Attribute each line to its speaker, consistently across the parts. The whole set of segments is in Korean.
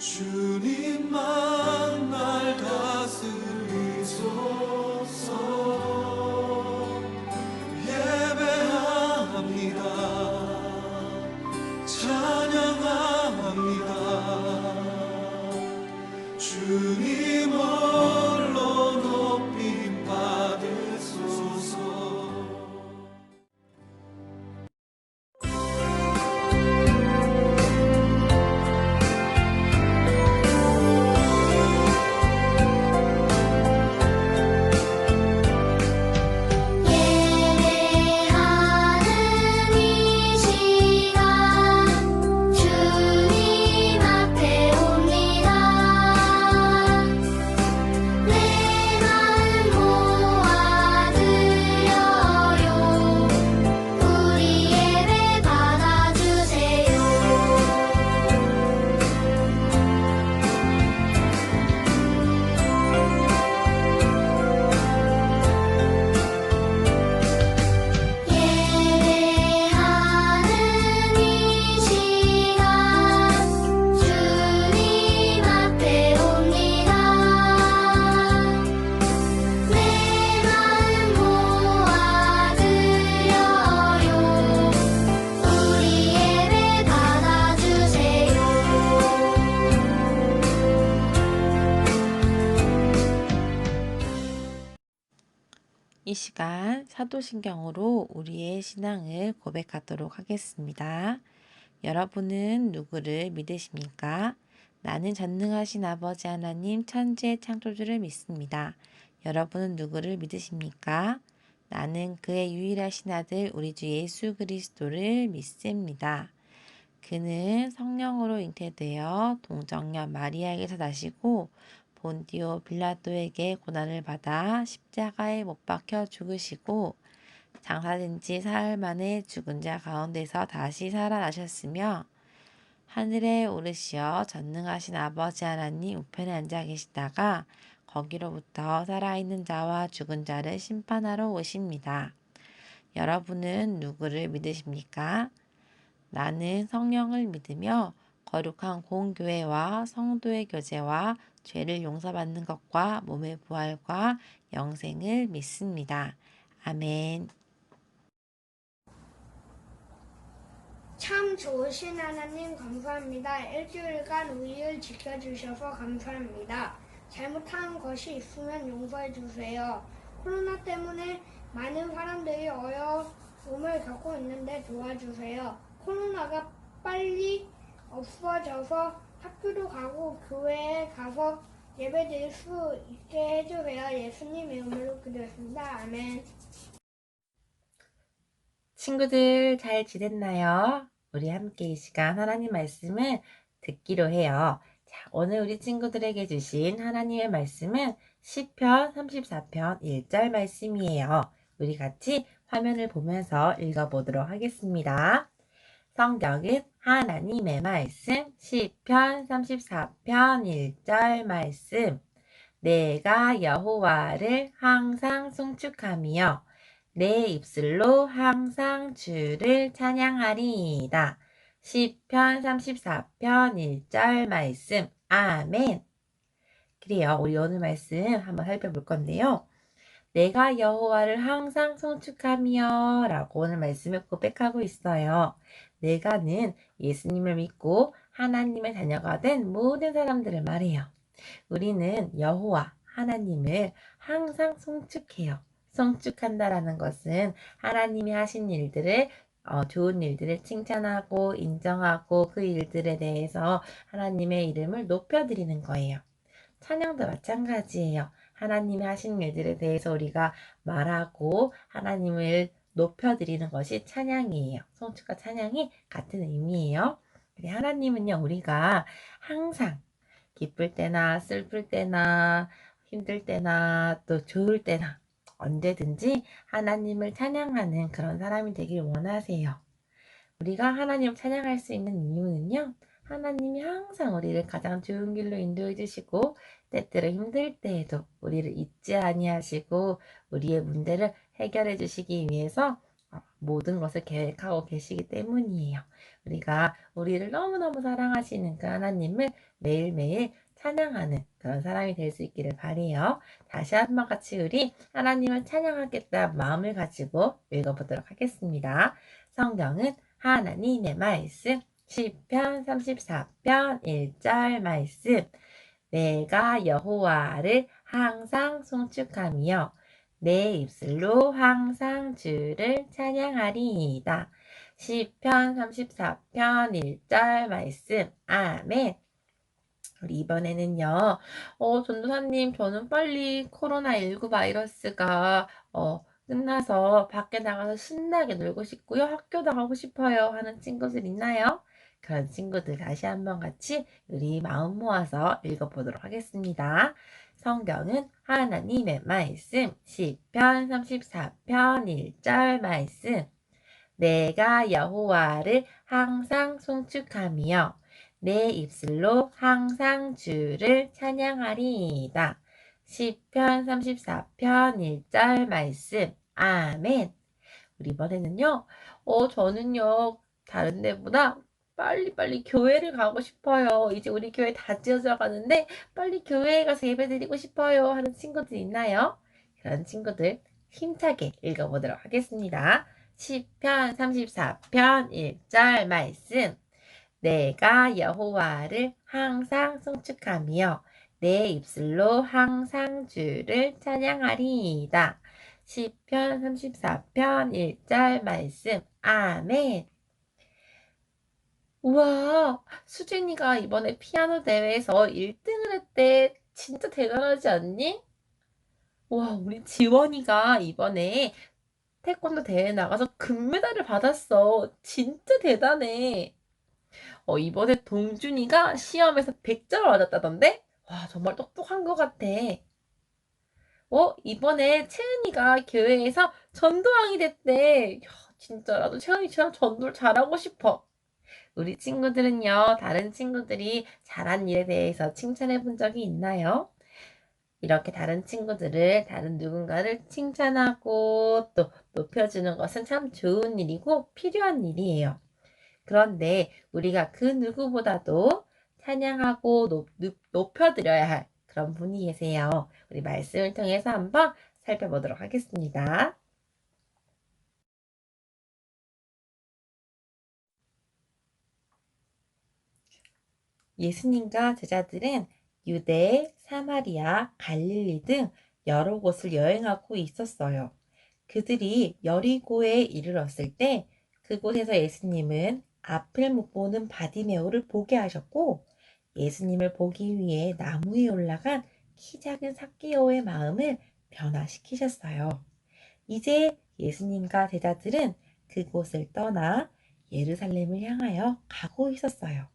Speaker 1: 주님만 날 다스리소서. 예배합니다. 찬양합니다. 주님 홀로 높임 받으소서.
Speaker 2: 이 시간 사도신경으로 우리의 신앙을 고백하도록 하겠습니다. 여러분은 누구를 믿으십니까? 나는 전능하신 아버지 하나님 천지의 창조주를 믿습니다. 여러분은 누구를 믿으십니까? 나는 그의 유일하신 아들 우리 주 예수 그리스도를 믿습니다. 그는 성령으로 잉태되어 동정녀 마리아에게서 나시고 본디오 빌라도에게 고난을 받아 십자가에 못 박혀 죽으시고 장사된 지 사흘 만에 죽은 자 가운데서 다시 살아나셨으며 하늘에 오르시어 전능하신 아버지 하나님 우편에 앉아 계시다가 거기로부터 살아있는 자와 죽은 자를 심판하러 오십니다. 여러분은 누구를 믿으십니까? 나는 성령을 믿으며 거룩한 공교회와 성도의 교제와 죄를 용서받는 것과 몸의 부활과 영생을 믿습니다. 아멘.
Speaker 3: 참 좋으신 하나님 감사합니다. 일주일간 우리를 지켜주셔서 감사합니다. 잘못한 것이 있으면 용서해 주세요. 코로나 때문에 많은 사람들이 어려움을 겪고 있는데 도와주세요. 코로나가 빨리 없어져서 학교도 가고 교회에 가서 예배드릴 수 있게 해주세요. 예수님 이름으로 기도했습니다. 아멘.
Speaker 2: 친구들 잘 지냈나요? 우리 함께 이 시간 하나님 말씀을 듣기로 해요. 자, 오늘 우리 친구들에게 주신 하나님의 말씀은 시편 34편 1절 말씀이에요. 우리 같이 화면을 보면서 읽어보도록 하겠습니다. 성경은 하나님의 말씀 시편 34편 1절 말씀. 내가 여호와를 항상 송축하며 내 입술로 항상 주를 찬양하리이다. 시편 34편 1절 말씀. 아멘. 그래요. 우리 오늘 말씀 한번 살펴볼 건데요. 내가 여호와를 항상 송축하며 라고 오늘 말씀을 고백하고 있어요. 내가는 예수님을 믿고 하나님의 자녀가 된 모든 사람들을 말해요. 우리는 여호와 하나님을 항상 송축해요. 송축한다라는 것은 하나님이 하신 일들을 좋은 일들을 칭찬하고 인정하고 그 일들에 대해서 하나님의 이름을 높여드리는 거예요. 찬양도 마찬가지예요. 하나님이 하신 일들에 대해서 우리가 말하고 하나님을 높여드리는 것이 찬양이에요. 송축과 찬양이 같은 의미예요. 하나님은요, 우리가 항상 기쁠 때나 슬플 때나 힘들 때나 또 좋을 때나 언제든지 하나님을 찬양하는 그런 사람이 되길 원하세요. 우리가 하나님을 찬양할 수 있는 이유는요. 하나님이 항상 우리를 가장 좋은 길로 인도해 주시고 때때로 힘들 때에도 우리를 잊지 아니하시고 우리의 문제를 해결해 주시기 위해서 모든 것을 계획하고 계시기 때문이에요. 우리가 우리를 너무너무 사랑하시는 그 하나님을 매일매일 찬양하는 그런 사람이 될 수 있기를 바라요. 다시 한번 같이 우리 하나님을 찬양하겠다 마음을 가지고 읽어보도록 하겠습니다. 성경은 하나님의 말씀 시편 34편 1절 말씀. 내가 여호와를 항상 송축하며 내 입술로 항상 주를 찬양하리이다. 시편 34편 1절 말씀. 아멘. 우리 이번에는요, 전도사님, 저는 빨리 코로나19 바이러스가, 끝나서 밖에 나가서 신나게 놀고 싶고요. 학교 나가고 싶어요. 하는 친구들 있나요? 그런 친구들 다시 한번 같이 우리 마음 모아서 읽어보도록 하겠습니다. 성경은 하나님의 말씀, 시편 34편 1절 말씀. 내가 여호와를 항상 송축하며 내 입술로 항상 주를 찬양하리이다. 시편 34편 1절 말씀. 아멘. 우리 이번에는요, 저는요, 다른 데보다 빨리빨리 교회를 가고 싶어요. 이제 우리 교회 다 지어져 가는데, 빨리 교회에 가서 예배 드리고 싶어요. 하는 친구들 있나요? 그런 친구들 힘차게 읽어보도록 하겠습니다. 시편 34편 1절 말씀. 내가 여호와를 항상 송축하며 내 입술로 항상 주를 찬양하리이다. 시편 34편 1절 말씀. 아멘. 우와, 수진이가 이번에 피아노 대회에서 1등을 했대. 진짜 대단하지 않니? 우와, 우리 지원이가 이번에 태권도 대회 나가서 금메달을 받았어. 진짜 대단해. 이번에 동준이가 시험에서 100점을 맞았다던데? 와, 정말 똑똑한 것 같아. 이번에 채은이가 교회에서 전도왕이 됐대. 야, 진짜 나도 채은이처럼 전도를 잘하고 싶어. 우리 친구들은요, 다른 친구들이 잘한 일에 대해서 칭찬해 본 적이 있나요? 이렇게 다른 누군가를 칭찬하고 또 높여주는 것은 참 좋은 일이고 필요한 일이에요. 그런데 우리가 그 누구보다도 찬양하고 높여드려야 할 그런 분이 계세요. 우리 말씀을 통해서 한번 살펴보도록 하겠습니다. 예수님과 제자들은 유대, 사마리아, 갈릴리 등 여러 곳을 여행하고 있었어요. 그들이 여리고에 이르렀을 때 그곳에서 예수님은 앞을 못 보는 바디메오를 보게 하셨고 예수님을 보기 위해 나무 위에 올라간 키 작은 삭개오의 마음을 변화시키셨어요. 이제 예수님과 제자들은 그곳을 떠나 예루살렘을 향하여 가고 있었어요.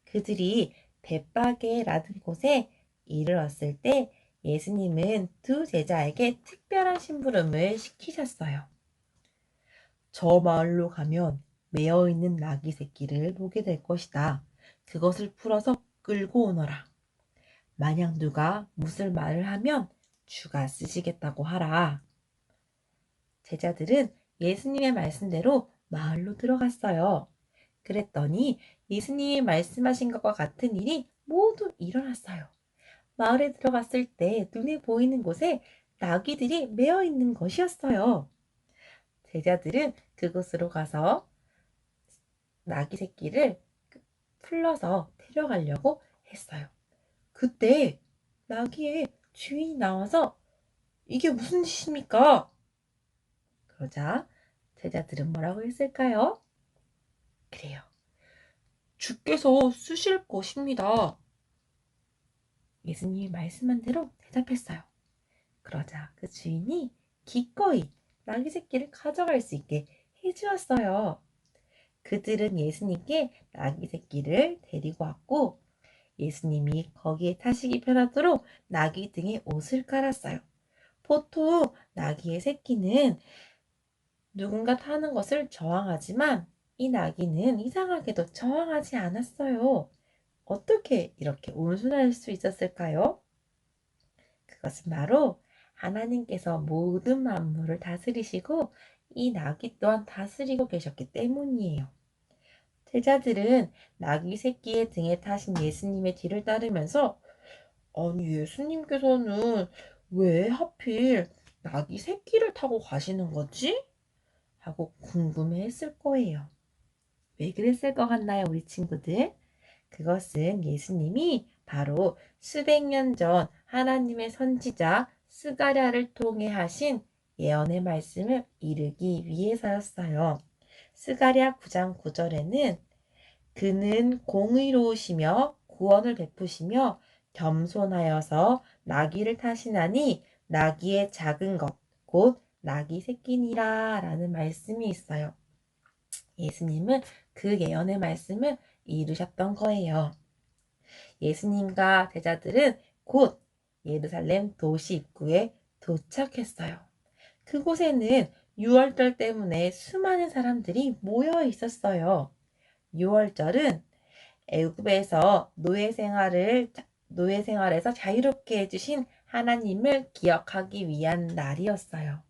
Speaker 2: 그들이 벳바게라는 곳에 이르렀을 때 예수님은 두 제자에게 특별한 심부름을 시키셨어요. 저 마을로 가면 매어 있는 나귀 새끼를 보게 될 것이다. 그것을 풀어서 끌고 오너라. 만약 누가 무슨 말을 하면 주가 쓰시겠다고 하라. 제자들은 예수님의 말씀대로 마을로 들어갔어요. 그랬더니 예수님이 말씀하신 것과 같은 일이 모두 일어났어요. 마을에 들어갔을 때 눈에 보이는 곳에 나귀들이 매어 있는 것이었어요. 제자들은 그곳으로 가서 나귀 새끼를 풀러서 데려가려고 했어요. 그때 나귀의 주인이 나와서 이게 무슨 짓입니까? 그러자 제자들은 뭐라고 했을까요? 그래요. 주께서 쓰실 것입니다. 예수님이 말씀한 대로 대답했어요. 그러자 그 주인이 기꺼이 나귀 새끼를 가져갈 수 있게 해주었어요. 그들은 예수님께 나귀 새끼를 데리고 왔고 예수님이 거기에 타시기 편하도록 나귀 등에 옷을 깔았어요. 보통 나귀의 새끼는 누군가 타는 것을 저항하지만 이 나귀는 이상하게도 저항하지 않았어요. 어떻게 이렇게 온순할 수 있었을까요? 그것은 바로 하나님께서 모든 만물을 다스리시고 이 나귀 또한 다스리고 계셨기 때문이에요. 제자들은 나귀 새끼의 등에 타신 예수님의 뒤를 따르면서 아니 예수님께서는 왜 하필 나귀 새끼를 타고 가시는 거지? 하고 궁금해했을 거예요. 왜 그랬을 것 같나요, 우리 친구들? 그것은 예수님이 바로 수백 년 전 하나님의 선지자 스가랴를 통해 하신 예언의 말씀을 이루기 위해서였어요. 스가랴 9장 9절에는 그는 공의로우시며 구원을 베푸시며 겸손하여서 나귀를 타시나니 나귀의 작은 것, 곧 나귀 새끼니라 라는 말씀이 있어요. 예수님은 그 예언의 말씀을 이루셨던 거예요. 예수님과 제자들은 곧 예루살렘 도시 입구에 도착했어요. 그곳에는 유월절 때문에 수많은 사람들이 모여 있었어요. 유월절은 애굽에서 노예 생활에서 자유롭게 해주신 하나님을 기억하기 위한 날이었어요.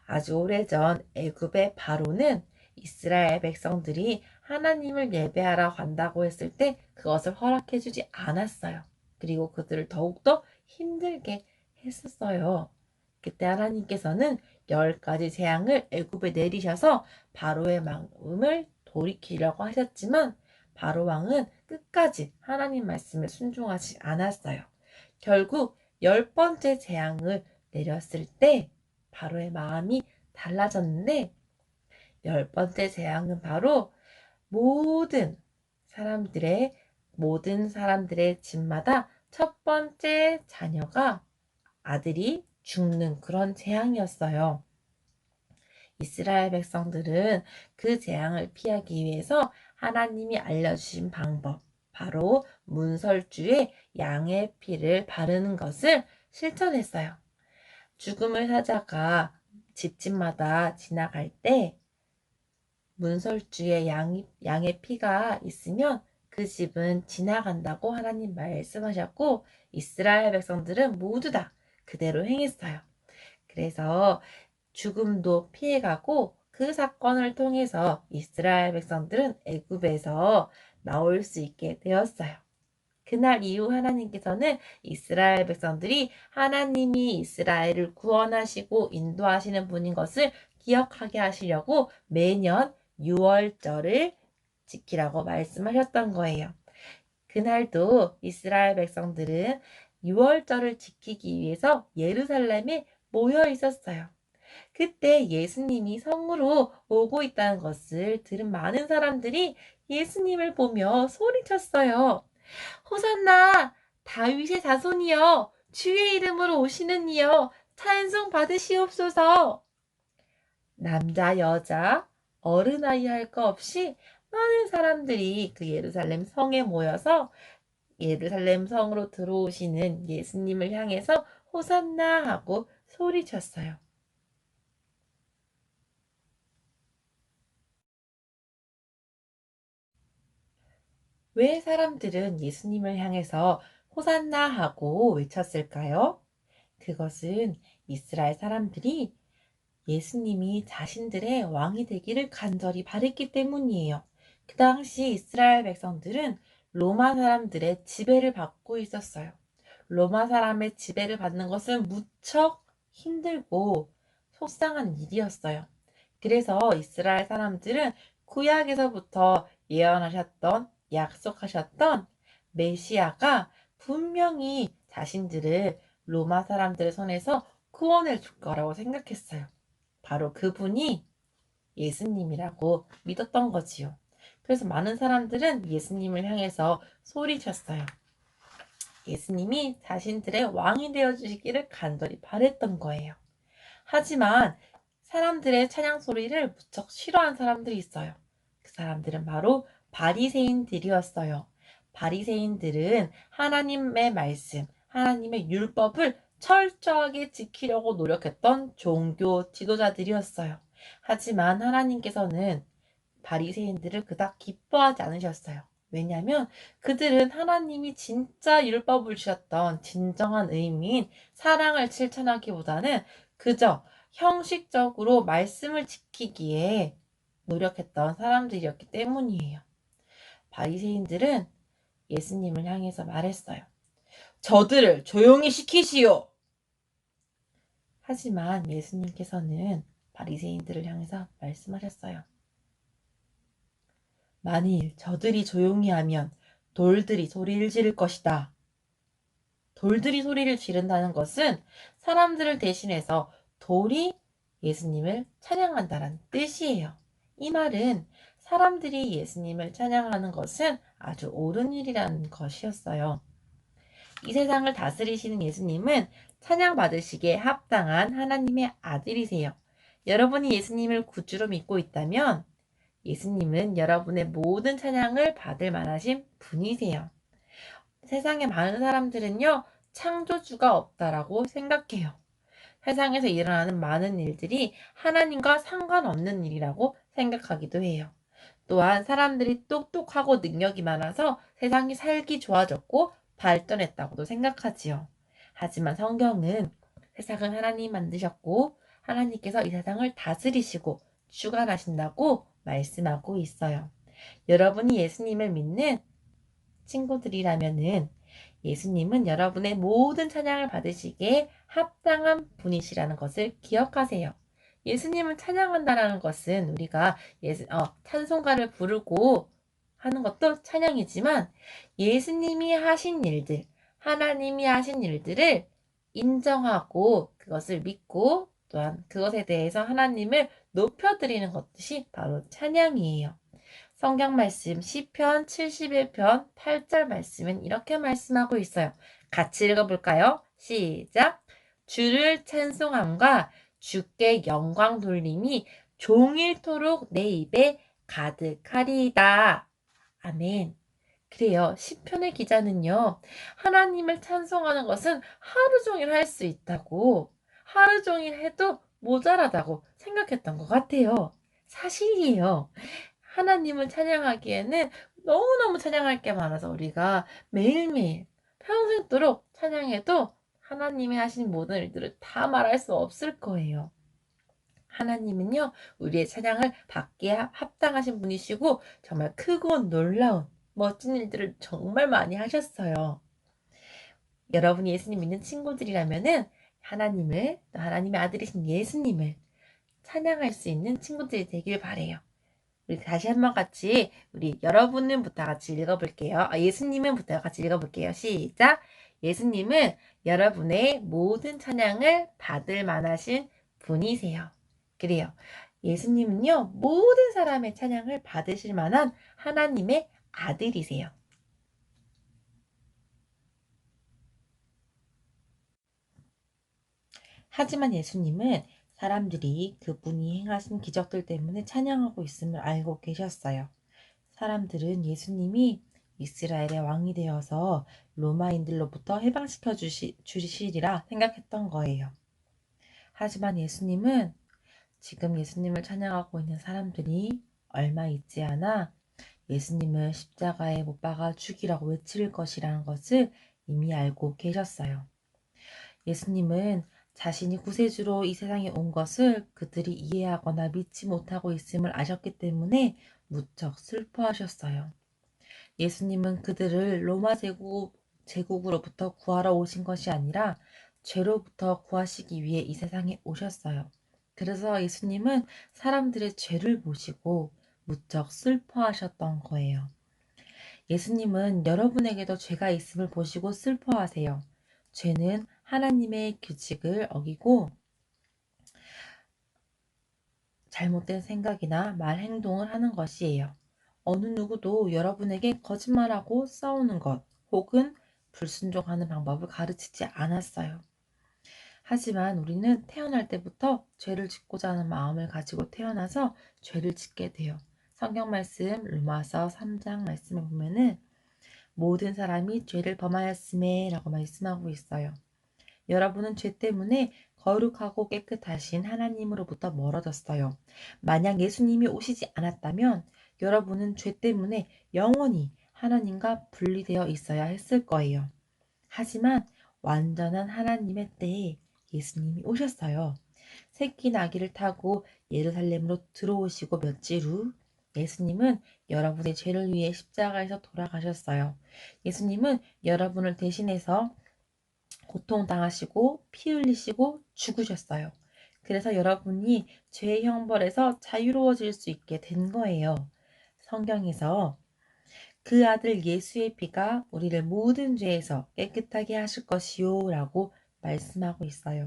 Speaker 2: 아주 오래전 애굽의 바로는 이스라엘 백성들이 하나님을 예배하러 간다고 했을 때 그것을 허락해주지 않았어요. 그리고 그들을 더욱더 힘들게 했었어요. 그때 하나님께서는 10가지 재앙을 애굽에 내리셔서 바로의 마음을 돌이키려고 하셨지만 바로 왕은 끝까지 하나님 말씀에 순종하지 않았어요. 결국 10번째 재앙을 내렸을 때 바로의 마음이 달라졌는데 10번째 재앙은 바로 모든 사람들의 집마다 첫 번째 자녀가 아들이 죽는 그런 재앙이었어요. 이스라엘 백성들은 그 재앙을 피하기 위해서 하나님이 알려주신 방법, 바로 문설주에 양의 피를 바르는 것을 실천했어요. 죽음의 사자가 집집마다 지나갈 때 문설주에 양의 피가 있으면 그 집은 지나간다고 하나님 말씀하셨고 이스라엘 백성들은 모두 다 그대로 행했어요. 그래서 죽음도 피해가고 그 사건을 통해서 이스라엘 백성들은 애굽에서 나올 수 있게 되었어요. 그날 이후 하나님께서는 이스라엘 백성들이 하나님이 이스라엘을 구원하시고 인도하시는 분인 것을 기억하게 하시려고 매년 6월절을 지키라고 말씀하셨던 거예요. 그날도 이스라엘 백성들은 6월절을 지키기 위해서 예루살렘에 모여 있었어요. 그때 예수님이 성으로 오고 있다는 것을 들은 많은 사람들이 예수님을 보며 소리쳤어요. 호산나 다윗의 자손이여 주의 이름으로 오시는 이여 찬송 받으시옵소서. 남자 여자 어른아이 할 거 없이 많은 사람들이 그 예루살렘 성에 모여서 예루살렘 성으로 들어오시는 예수님을 향해서 호산나 하고 소리쳤어요. 왜 사람들은 예수님을 향해서 호산나 하고 외쳤을까요? 그것은 이스라엘 사람들이 예수님이 자신들의 왕이 되기를 간절히 바랬기 때문이에요. 그 당시 이스라엘 백성들은 로마 사람들의 지배를 받고 있었어요. 로마 사람의 지배를 받는 것은 무척 힘들고 속상한 일이었어요. 그래서 이스라엘 사람들은 구약에서부터 약속하셨던 메시아가 분명히 자신들을 로마 사람들의 손에서 구원해 줄 거라고 생각했어요. 바로 그분이 예수님이라고 믿었던 거지요. 그래서 많은 사람들은 예수님을 향해서 소리쳤어요. 예수님이 자신들의 왕이 되어 주시기를 간절히 바랬던 거예요. 하지만 사람들의 찬양 소리를 무척 싫어한 사람들이 있어요. 그 사람들은 바로 바리새인들이었어요. 바리새인들은 하나님의 말씀, 하나님의 율법을 철저하게 지키려고 노력했던 종교 지도자들이었어요. 하지만 하나님께서는 바리새인들을 그닥 기뻐하지 않으셨어요. 왜냐하면 그들은 하나님이 진짜 율법을 주셨던 진정한 의미인 사랑을 실천하기보다는 그저 형식적으로 말씀을 지키기에 노력했던 사람들이었기 때문이에요. 바리새인들은 예수님을 향해서 말했어요. 저들을 조용히 시키시오. 하지만 예수님께서는 바리새인들을 향해서 말씀하셨어요. 만일 저들이 조용히 하면 돌들이 소리를 지를 것이다. 돌들이 소리를 지른다는 것은 사람들을 대신해서 돌이 예수님을 찬양한다는 뜻이에요. 이 말은 사람들이 예수님을 찬양하는 것은 아주 옳은 일이라는 것이었어요. 이 세상을 다스리시는 예수님은 찬양받으시기에 합당한 하나님의 아들이세요. 여러분이 예수님을 구주로 믿고 있다면 예수님은 여러분의 모든 찬양을 받을 만하신 분이세요. 세상에 많은 사람들은요, 창조주가 없다라고 생각해요. 세상에서 일어나는 많은 일들이 하나님과 상관없는 일이라고 생각하기도 해요. 또한 사람들이 똑똑하고 능력이 많아서 세상이 살기 좋아졌고 발전했다고도 생각하지요. 하지만 성경은 세상은 하나님이 만드셨고 하나님께서 이 세상을 다스리시고 주관하신다고 말씀하고 있어요. 여러분이 예수님을 믿는 친구들이라면은 예수님은 여러분의 모든 찬양을 받으시기에 합당한 분이시라는 것을 기억하세요. 예수님을 찬양한다라는 것은 우리가 찬송가를 부르고 하는 것도 찬양이지만 예수님이 하신 일들, 하나님이 하신 일들을 인정하고 그것을 믿고 또한 그것에 대해서 하나님을 높여드리는 것이 바로 찬양이에요. 성경 말씀 시편 71편 8절 말씀은 이렇게 말씀하고 있어요. 같이 읽어볼까요? 시작! 주를 찬송함과 주께 영광 돌림이 종일토록 내 입에 가득하리이다. 아멘. 그래요. 시편의 기자는요. 하나님을 찬송하는 것은 하루 종일 할 수 있다고, 하루 종일 해도 모자라다고 생각했던 것 같아요. 사실이에요. 하나님을 찬양하기에는 너무너무 찬양할 게 많아서 우리가 매일매일 평생도록 찬양해도 하나님이 하신 모든 일들을 다 말할 수 없을 거예요. 하나님은요, 우리의 찬양을 받기에 합당하신 분이시고 정말 크고 놀라운 멋진 일들을 정말 많이 하셨어요. 여러분이 예수님 믿는 친구들이라면은 하나님을, 또 하나님의 아들이신 예수님을 찬양할 수 있는 친구들이 되길 바래요. 우리 다시 한번 같이 우리 여러분은부터 같이 읽어볼게요. 예수님은부터 같이 읽어볼게요. 시작! 예수님은 여러분의 모든 찬양을 받을 만하신 분이세요. 그래요. 예수님은요, 모든 사람의 찬양을 받으실 만한 하나님의 아들이세요. 하지만 예수님은 사람들이 그분이 행하신 기적들 때문에 찬양하고 있음을 알고 계셨어요. 사람들은 예수님이 이스라엘의 왕이 되어서 로마인들로부터 해방시켜 주시리라 생각했던 거예요. 하지만 예수님은 지금 예수님을 찬양하고 있는 사람들이 얼마 있지 않아 예수님을 십자가에 못 박아 죽이라고 외칠 것이라는 것을 이미 알고 계셨어요. 예수님은 자신이 구세주로 이 세상에 온 것을 그들이 이해하거나 믿지 못하고 있음을 아셨기 때문에 무척 슬퍼하셨어요. 예수님은 그들을 로마 제국으로부터 구하러 오신 것이 아니라 죄로부터 구하시기 위해 이 세상에 오셨어요. 그래서 예수님은 사람들의 죄를 보시고 무척 슬퍼하셨던 거예요. 예수님은 여러분에게도 죄가 있음을 보시고 슬퍼하세요. 죄는 하나님의 규칙을 어기고 잘못된 생각이나 말, 행동을 하는 것이에요. 어느 누구도 여러분에게 거짓말하고 싸우는 것 혹은 불순종하는 방법을 가르치지 않았어요. 하지만 우리는 태어날 때부터 죄를 짓고자 하는 마음을 가지고 태어나서 죄를 짓게 돼요. 성경 말씀 로마서 3장 말씀에 보면은 모든 사람이 죄를 범하였음에 라고 말씀하고 있어요. 여러분은 죄 때문에 거룩하고 깨끗하신 하나님으로부터 멀어졌어요. 만약 예수님이 오시지 않았다면 여러분은 죄 때문에 영원히 하나님과 분리되어 있어야 했을 거예요. 하지만 완전한 하나님의 때에 예수님이 오셨어요. 새끼 나귀를 타고 예루살렘으로 들어오시고 며칠 후 예수님은 여러분의 죄를 위해 십자가에서 돌아가셨어요. 예수님은 여러분을 대신해서 고통당하시고 피 흘리시고 죽으셨어요. 그래서 여러분이 죄의 형벌에서 자유로워질 수 있게 된 거예요. 성경에서 그 아들 예수의 피가 우리를 모든 죄에서 깨끗하게 하실 것이요 라고 말씀하고 있어요.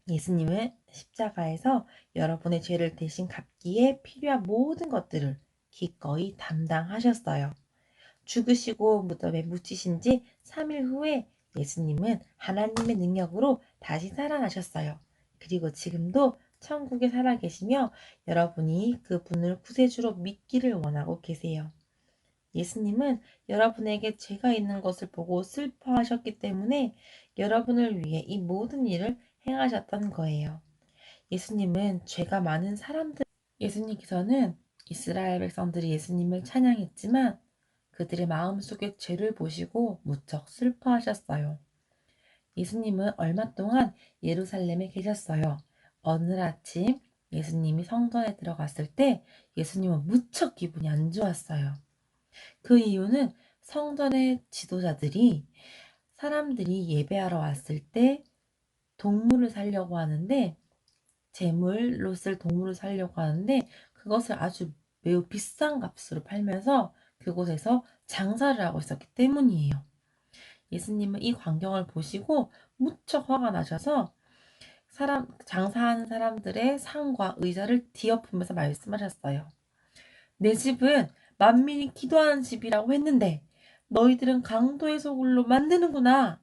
Speaker 2: 예수님은 십자가에서 여러분의 죄를 대신 갚기에 필요한 모든 것들을 기꺼이 담당하셨어요. 죽으시고 무덤에 묻히신 지 3일 후에 예수님은 하나님의 능력으로 다시 살아나셨어요. 그리고 지금도 천국에 살아계시며 여러분이 그분을 구세주로 믿기를 원하고 계세요. 예수님은 여러분에게 죄가 있는 것을 보고 슬퍼하셨기 때문에 여러분을 위해 이 모든 일을 행하셨던 거예요. 예수님은 죄가 많은 예수님께서는 이스라엘 백성들이 예수님을 찬양했지만 그들의 마음속에 죄를 보시고 무척 슬퍼하셨어요. 예수님은 얼마 동안 예루살렘에 계셨어요. 어느 날 아침 예수님이 성전에 들어갔을 때 예수님은 무척 기분이 안 좋았어요. 그 이유는 성전의 지도자들이 사람들이 예배하러 왔을 때 동물을 살려고 하는데 제물로 쓸 동물을 살려고 하는데 그것을 아주 매우 비싼 값으로 팔면서 그곳에서 장사를 하고 있었기 때문이에요. 예수님은 이 광경을 보시고 무척 화가 나셔서 장사하는 사람들의 상과 의자를 뒤엎으면서 말씀하셨어요. 내 집은 만민이 기도하는 집이라고 했는데 너희들은 강도의 소굴로 만드는구나.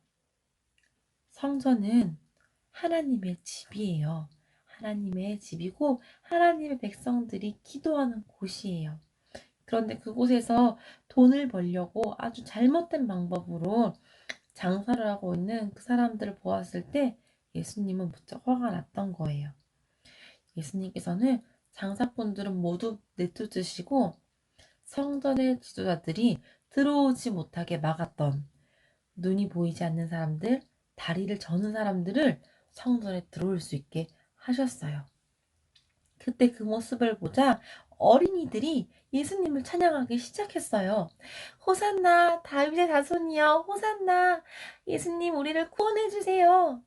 Speaker 2: 성전은 하나님의 집이에요. 하나님의 집이고 하나님의 백성들이 기도하는 곳이에요. 그런데 그곳에서 돈을 벌려고 아주 잘못된 방법으로 장사를 하고 있는 그 사람들을 보았을 때 예수님은 무척 화가 났던 거예요. 예수님께서는 장사꾼들은 모두 내쫓으시고 성전의 지도자들이 들어오지 못하게 막았던 눈이 보이지 않는 사람들, 다리를 저는 사람들을 성전에 들어올 수 있게 하셨어요. 그때 그 모습을 보자 어린이들이 예수님을 찬양하기 시작했어요. 호산나, 다윗의 자손이여, 호산나, 예수님 우리를 구원해 주세요.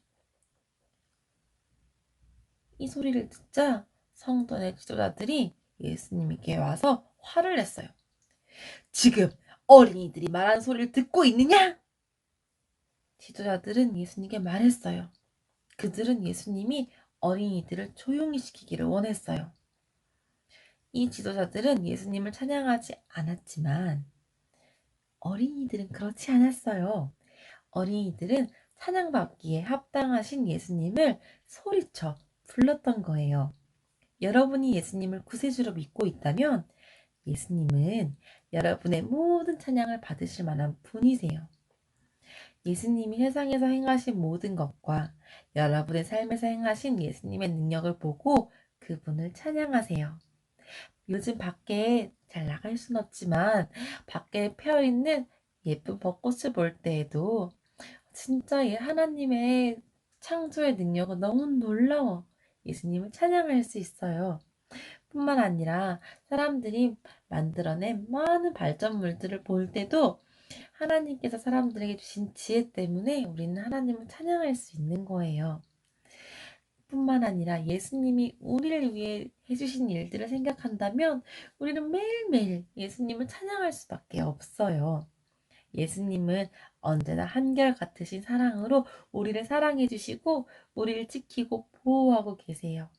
Speaker 2: 이 소리를 듣자 성전의 지도자들이 예수님께 와서 화를 냈어요. 지금 어린이들이 말하는 소리를 듣고 있느냐? 지도자들은 예수님께 말했어요. 그들은 예수님이 어린이들을 조용히 시키기를 원했어요. 이 지도자들은 예수님을 찬양하지 않았지만 어린이들은 그렇지 않았어요. 어린이들은 찬양받기에 합당하신 예수님을 소리쳐 불렀던 거예요. 여러분이 예수님을 구세주로 믿고 있다면 예수님은 여러분의 모든 찬양을 받으실 만한 분이세요. 예수님이 세상에서 행하신 모든 것과 여러분의 삶에서 행하신 예수님의 능력을 보고 그분을 찬양하세요. 요즘 밖에 잘 나갈 순 없지만 밖에 펴있는 예쁜 벚꽃을 볼 때에도 진짜 이 하나님의 창조의 능력은 너무 놀라워. 예수님을 찬양할 수 있어요. 뿐만 아니라 사람들이 만들어낸 많은 발전물들을 볼 때도 하나님께서 사람들에게 주신 지혜 때문에 우리는 하나님을 찬양할 수 있는 거예요. 뿐만 아니라 예수님이 우리를 위해 해주신 일들을 생각한다면 우리는 매일매일 예수님을 찬양할 수밖에 없어요. 예수님은 언제나 한결같으신 사랑으로 우리를 사랑해 주시고 우리를 지키고 보호하고 계세요.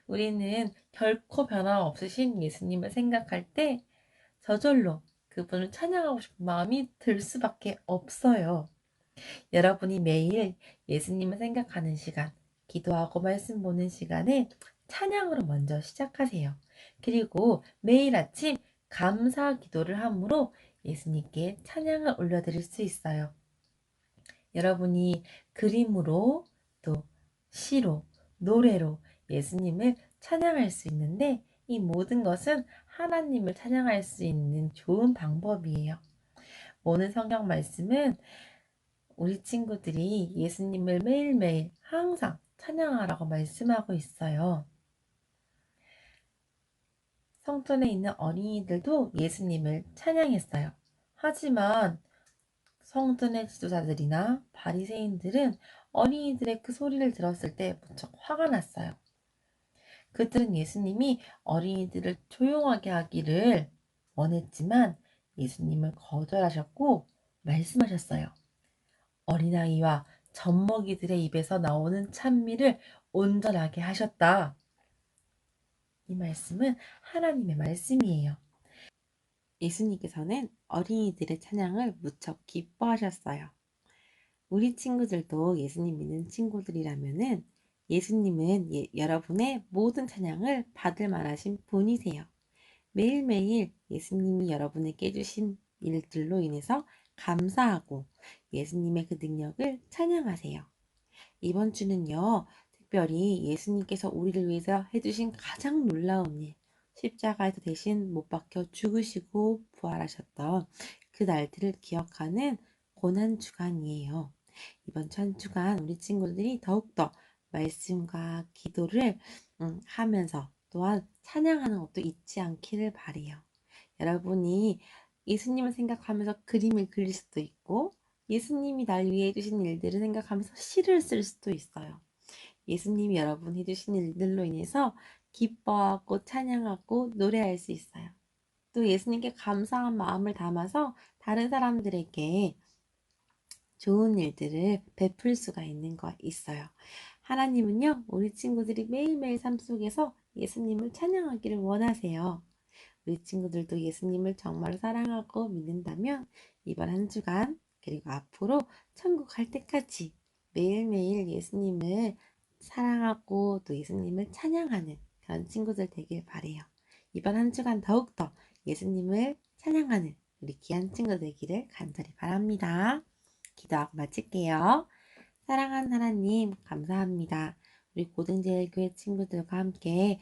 Speaker 2: 우리는 결코 변함없으신 예수님을 생각할 때 저절로 그분을 찬양하고 싶은 마음이 들 수밖에 없어요. 여러분이 매일 예수님을 생각하는 시간, 기도하고 말씀 보는 시간에 찬양으로 먼저 시작하세요. 그리고 매일 아침 감사 기도를 함으로 예수님께 찬양을 올려드릴 수 있어요. 여러분이 그림으로 또 시로 노래로 예수님을 찬양할 수 있는데 이 모든 것은 하나님을 찬양할 수 있는 좋은 방법이에요. 오늘 성경 말씀은 우리 친구들이 예수님을 매일매일 항상 찬양하라고 말씀하고 있어요. 성전에 있는 어린이들도 예수님을 찬양했어요. 하지만 성전의 지도자들이나 바리새인들은 어린이들의 그 소리를 들었을 때 무척 화가 났어요. 그들은 예수님이 어린이들을 조용하게 하기를 원했지만 예수님을 거절하셨고 말씀하셨어요. 어린아이와 젖먹이들의 입에서 나오는 찬미를 온전하게 하셨다. 이 말씀은 하나님의 말씀이에요. 예수님께서는 어린이들의 찬양을 무척 기뻐하셨어요. 우리 친구들도 예수님 믿는 친구들이라면은 예수님은 여러분의 모든 찬양을 받을 만하신 분이세요. 매일매일 예수님이 여러분에게 해주신 일들로 인해서 감사하고 예수님의 그 능력을 찬양하세요. 이번 주는요, 특별히 예수님께서 우리를 위해서 해주신 가장 놀라운 일, 십자가에서 대신 못 박혀 죽으시고 부활하셨던 그 날들을 기억하는 고난주간이에요. 이번 주 한 주간 우리 친구들이 더욱더 말씀과 기도를 하면서 또한 찬양하는 것도 잊지 않기를 바라요. 여러분이 예수님을 생각하면서 그림을 그릴 수도 있고 예수님이 날 위해 해주신 일들을 생각하면서 시를 쓸 수도 있어요. 예수님이 여러분 해주신 일들로 인해서 기뻐하고 찬양하고 노래할 수 있어요. 또 예수님께 감사한 마음을 담아서 다른 사람들에게 좋은 일들을 베풀 수가 있어요. 하나님은요, 우리 친구들이 매일매일 삶 속에서 예수님을 찬양하기를 원하세요. 우리 친구들도 예수님을 정말 사랑하고 믿는다면 이번 한 주간 그리고 앞으로 천국 갈 때까지 매일매일 예수님을 사랑하고 또 예수님을 찬양하는 그런 친구들 되길 바래요. 이번 한 주간 더욱더 예수님을 찬양하는 우리 귀한 친구 되기를 간절히 바랍니다. 기도하고 마칠게요. 사랑하는 하나님 감사합니다. 우리 고등제일교회 친구들과 함께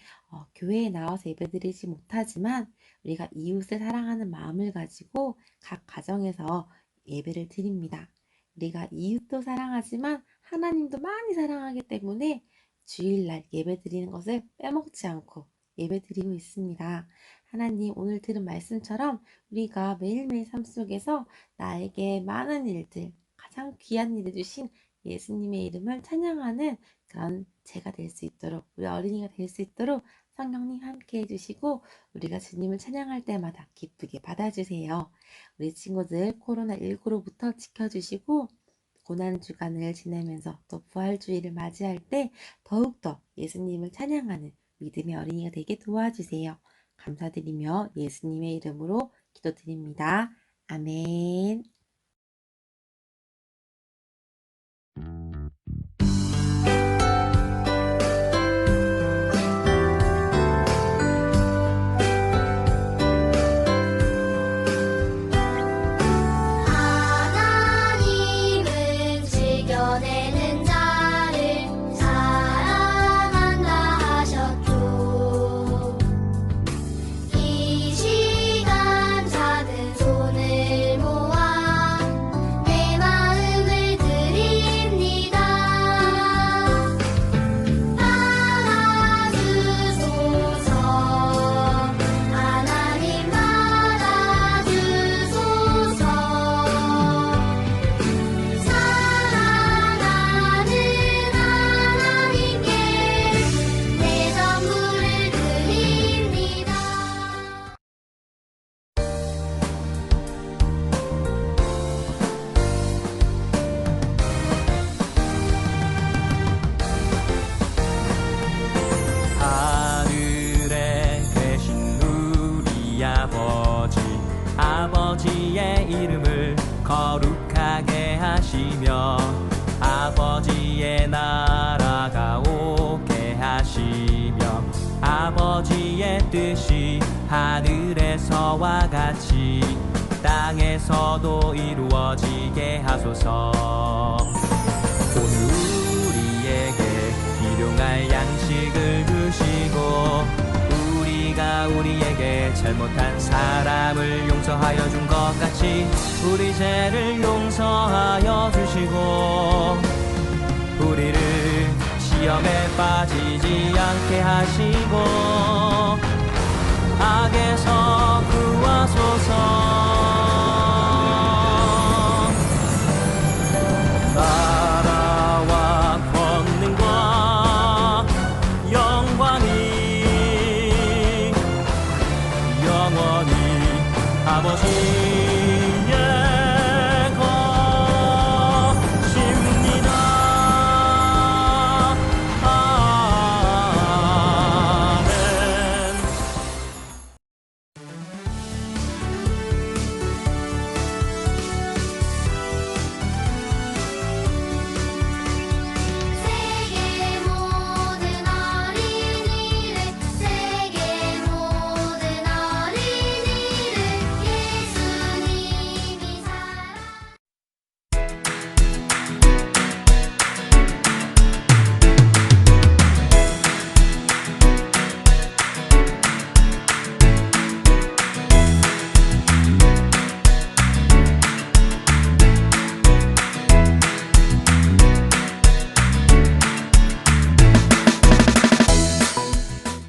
Speaker 2: 교회에 나와서 예배드리지 못하지만 우리가 이웃을 사랑하는 마음을 가지고 각 가정에서 예배를 드립니다. 우리가 이웃도 사랑하지만 하나님도 많이 사랑하기 때문에 주일날 예배드리는 것을 빼먹지 않고 예배드리고 있습니다. 하나님, 오늘 들은 말씀처럼 우리가 매일매일 삶 속에서 나에게 많은 일들, 가장 귀한 일을 주신 예수님의 이름을 찬양하는 그런 제가 될 수 있도록, 우리 어린이가 될 수 있도록 성령님 함께 해주시고 우리가 주님을 찬양할 때마다 기쁘게 받아주세요. 우리 친구들 코로나19로부터 지켜주시고 고난주간을 지내면서 또 부활주의를 맞이할 때 더욱더 예수님을 찬양하는 믿음의 어린이가 되게 도와주세요. 감사드리며 예수님의 이름으로 기도드립니다. 아멘.
Speaker 4: 하나님은 즐겨내는 자를 사랑한다 하셨죠. 이 시간 작은 손을 모아 내 마음을 드립니다. 받아주소서. 하나님 받아주소서. 사랑하는 하나님께 내 선물을 드립니다.
Speaker 1: 하늘에 계신 우리 아버지, 아버지의 이름을 거룩하게 하시며 아버지의 나라가 오게 하시며 아버지의 뜻이 하늘에서와 같이 땅에서도 이루어지게 하소서. 오늘 우리에게 일용할 양식을 주시고 우리가 우리에게 잘못한 사람을 용서하여 준 것 같이 우리 죄를 용서하여 주시고 우리를 시험에 빠지지 않게 하시고 악에서 구하소서.